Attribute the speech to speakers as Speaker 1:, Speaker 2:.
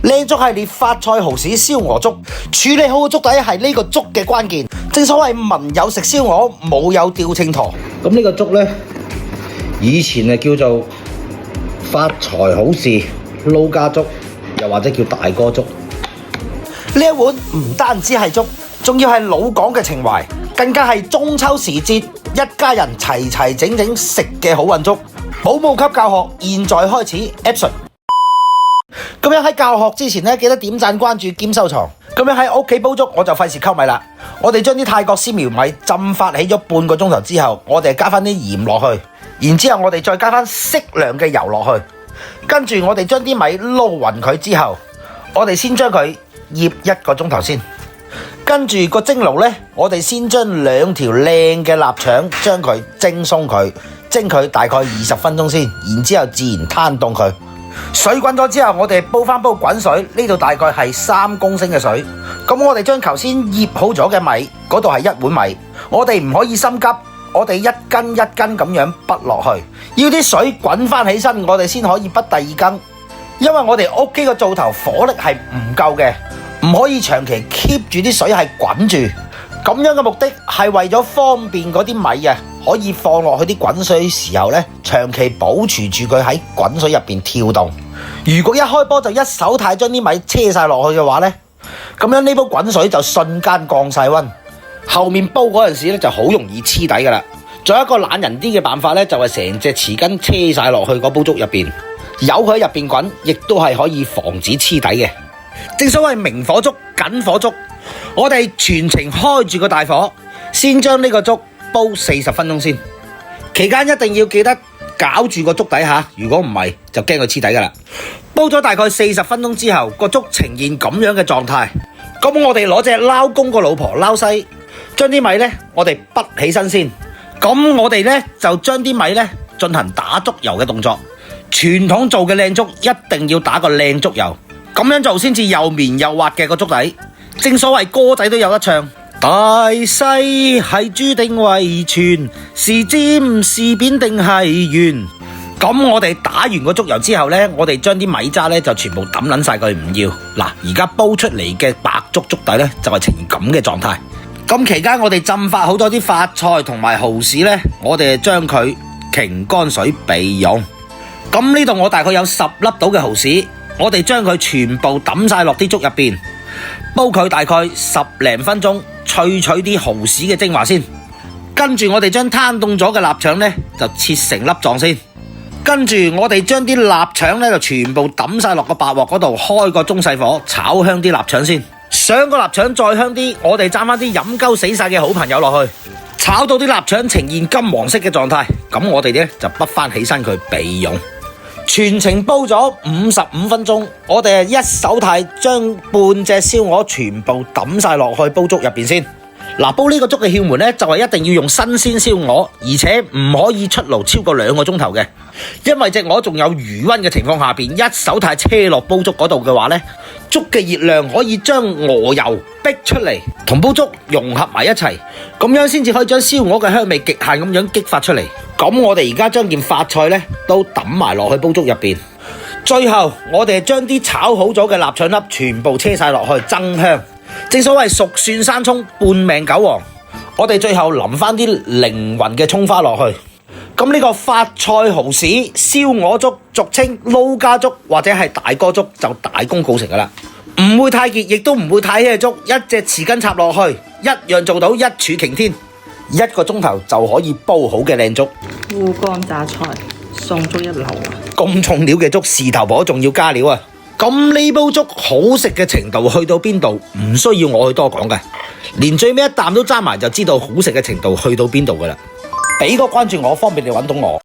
Speaker 1: 靚粥系列發菜蠔豉燒鵝粥，處理好個粥底係呢個粥嘅關鍵。正所謂文有食燒鵝，武有吊秤砣。咁呢個粥呢，以前叫做發財好市撈家粥，又或者叫大哥粥。呢一碗唔單止係粥，仲要係老港嘅情懷，更加係中秋時節一家人齊齊整整食嘅好運粥。保姆級教學現在開始 Action。咁樣喺教學之前呢，記得點讚、關注兼收藏。咁樣喺屋企煲粥，我就費事溝米啦。我哋將啲泰國絲苗米浸發起咗半個鐘頭之後，我哋加翻啲鹽落去，然之後我哋再加翻適量嘅油落去，跟住我哋將啲米撈勻佢之後，我哋先將佢醃1個鐘頭先。跟住個蒸爐呢，我哋先將2條靚嘅臘腸將佢蒸鬆佢，蒸佢大概20分鐘先，然之後自然攤凍佢。水滾咗之後，我哋煲翻煲滾水，呢度大概係3公升嘅水。咁我哋將頭先醃好咗嘅米，嗰度係1碗米，我哋唔可以心急，我哋一羹一羹咁樣滗落去，要啲水滾翻起身，我哋先可以滗第2羹。因為我哋屋企個灶頭火力係唔夠嘅，唔可以長期 keep 住啲水係滾住。咁樣嘅目的係為咗方便嗰啲米啊，可以放落去啲滾水時候呢，長期保持住佢喺滾水入邊跳動。如果一開波就一手太將啲米車晒落去嘅話呢，咁樣呢煲滾水就瞬間降晒溫，後面煲嗰陣時呢就好容易黐底噶啦。仲有一個懶人啲嘅辦法呢，就係成隻匙羹車晒落去嗰煲粥入邊，由佢喺入邊滾，亦都係可以防止黐底嘅。正所謂明火粥、緊火粥，我哋全程開住個大火，先將呢個粥煲40分鐘先。期間一定要記得攪住個粥底下，如果唔係就驚佢黐底噶啦。煲咗大概40分鐘之後，個粥呈現咁樣嘅狀態。咁我哋攞隻撈公個老婆撈西，將啲米呢，我哋滗起身先。咁我哋呢，就將啲米呢進行打粥油嘅動作。傳統做嘅靚粥一定要打個靚粥油，咁樣做先至又綿又滑嘅個粥底。正所謂歌仔都有得唱，大細係注定遺傳，是尖是扁定係圓。咁我哋打完個粥油之後呢，我哋將啲米渣呢就全部抌撚晒佢唔要。嗱，而家煲出嚟嘅白粥粥底呢，就係呈現咁嘅狀態。咁期間我哋浸發好多啲發菜同埋蠔豉呢，我哋將佢擎乾水備用。咁呢度我大概有10粒到嘅蠔豉，我哋將佢全部抌晒落啲粥入邊，煲佢大概10零分鐘，萃取啲蠔豉嘅精華先。跟住我哋將攤凍咗嘅臘腸呢，就切成粒狀先。跟住我哋將啲臘腸呢，就全部抌晒落個白鑊嗰度，開個中細火炒香啲臘腸先。上個臘腸再香啲，我哋爭翻啲飲鳩死晒嘅好朋友落去，炒到啲臘腸呈現金黃色嘅狀態。咁我哋呢，就滗翻起身佢備用。全程煲咗55分鐘，我哋一手太將半隻燒鵝全部抌晒落去煲粥入邊先。嗱，煲呢個粥嘅竅門呢，就係一定要用新鮮燒鵝，而且唔可以出爐超過2個鐘頭嘅，因為隻鵝仲有餘溫嘅情況下邊，一手太車落煲粥嗰度嘅話呢，粥嘅熱量可以將鵝油逼出嚟，同煲粥融合埋一齊，咁樣先至可以將燒鵝嘅香味極限咁樣激發出嚟。咁我哋而家將件發菜呢都抌埋落去煲粥入邊，最後我哋將啲炒好咗嘅臘腸粒全部車晒落去增香。正所謂熟蒜生蔥半命韭黃，我哋最後淋翻啲靈魂嘅蔥花落去。咁呢個發菜蠔豉燒鵝粥，俗稱撈家粥或者係大哥粥，就大功告成噶啦，唔會太結，亦都唔會太稀嘅粥，一隻匙羹插落去，一樣做到一柱擎天，1個鐘頭就可以煲好嘅靚粥。
Speaker 2: 烏乾榨菜送粥一流啊！
Speaker 1: 咁重料嘅粥，事頭婆仲要加料啊！咁呢煲粥好食嘅程度去到邊度，唔需要我去多講嘅，連最尾一啖都爭埋就知道好食嘅程度去到邊度噶啦。俾個關注我，方便你揾到我。